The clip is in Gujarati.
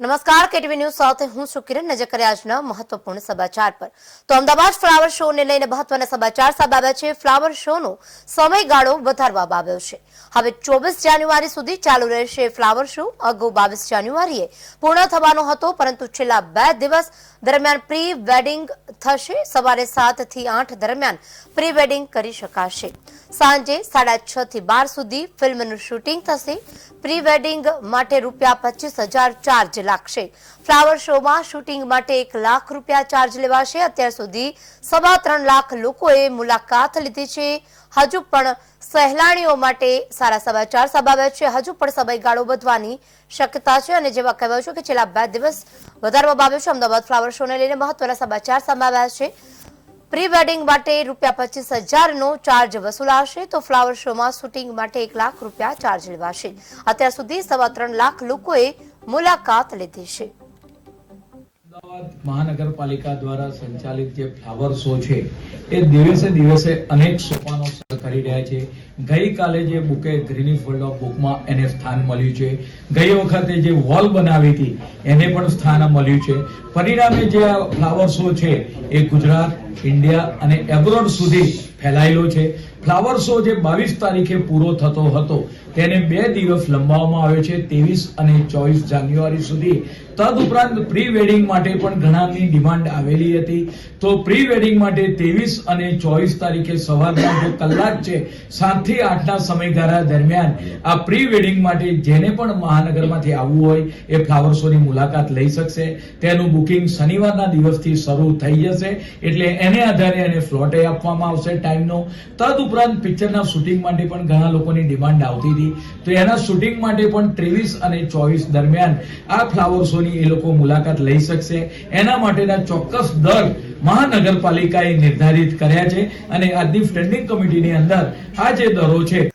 નમસ્કાર કેટીવી ન્યૂઝ સાથે હું છું કિરણ. નજર કરીએ આજના મહત્વપૂર્ણ સમાચાર પર. તો અમદાવાદ ફ્લાવર શો ને લઈને મહત્વના સમાચાર સામે આવ્યા છે. ફ્લાવર શોનો સમયગાળો વધારવામાં આવ્યો છે. હવે 24 જાન્યુઆરી સુધી ચાલુ રહેશે ફ્લાવર શો. અગાઉ 22 જાન્યુઆરીએ પૂર્ણ થવાનો હતો, પરંતુ છેલ્લા 2 દિવસ દરમિયાન પ્રી વેડિંગ થશે. સવારે 7 થી 8 દરમિયાન પ્રી વેડિંગ કરી શકાશે. સાંજે 6:30 થી 12 સુધી ફિલ્મનું શૂટિંગ થશે. પ્રી વેડિંગ માટે ₹25,000 ચાર્જ લાગશે. ફ્લાવર શોમાં શૂટિંગ માટે ₹1 લાખ ચાર્જ લેવાશે. અત્યાર સુધી 3.25 લાખ લોકોએ મુલાકાત લીધી છે. હજુ પણ સહેલાણીઓ માટે સારા સમાચાર સામે આવ્યા છે. હજુ પણ સમયગાળો વધવાની શક્યતા છે અને જેવા કહેવાયું છે કે છેલ્લા 2 દિવસ વધારવામાં આવ્યો છે. અમદાવાદ ફ્લાવર શોને લઈને મહત્વના સમાચાર સામે આવ્યા છે. પ્રી વેડિંગ માટે ₹25,000નો ચાર્જ વસૂલાશે, તો ફ્લાવર શોમાં શૂટિંગ માટે ₹1 લાખ ચાર્જ લેવાશે. અત્યાર સુધી 3.25 લાખ લોકોએ મુલાકાત લીધી છે. અમદાવાદ મહાનગરપાલિકા દ્વારા સંચાલિત જે ફ્લાવર શો છે એ દિવસે દિવસે અનેક સોપાનો સર કરી રહ્યા છે. ગઈકાલે જે બુકે ગ્રીનિસ વર્લ્ડ ઓફ બુકમાં એને સ્થાન મળ્યું છે. ગઈ વખતે જે વોલ બનાવી હતી એને પણ સ્થાન મળ્યું છે. પરિણામે જે આ ફ્લાવર શો છે એ ગુજરાત, ઇન્ડિયા અને એબ્રોડ સુધી ફેલાયેલો છે. ફ્લાવર શો જે 22 તારીખે પૂરો થતો હતો તેને 2 દિવસ લંબાવવામાં આવ્યો છે, 23 અને 24 જાન્યુઆરી સુધી. તદુપરાંત પ્રી વેડિંગ માટે પણ ઘણાની ડિમાન્ડ આવેલી હતી, તો પ્રી વેડિંગ માટે 23 અને 24 તારીખે સવારના જે કલાક છે 7 થી 8 ના સમયગાળા દરમિયાન આ પ્રી વેડિંગ માટે જેને પણ મહાનગરમાંથી આવવું હોય એ ફ્લાવર શોની મુલાકાત લઈ શકશે. તેનું બુકિંગ શનિવારના દિવસથી શરૂ થઈ જશે, એટલે એને આધારે એને સ્લોટે આપવામાં આવશે ટાઈમનો. તદુપરાંત પિક્ચરના શૂટિંગ માટે પણ ઘણા લોકોની ડિમાન્ડ આવતી હતી, તો એના શૂટિંગ માટે પણ 23 અને 24 દરમિયાન આ ફ્લાવર શોની એ લોકો મુલાકાત લઈ શકશે. એના માટેના ચોક્કસ દર મહાનગરપાલિકાએ નિર્ધારિત કર્યા છે અને આજની સ્ટેન્ડિંગ કમિટીની અંદર આ જે દરો છે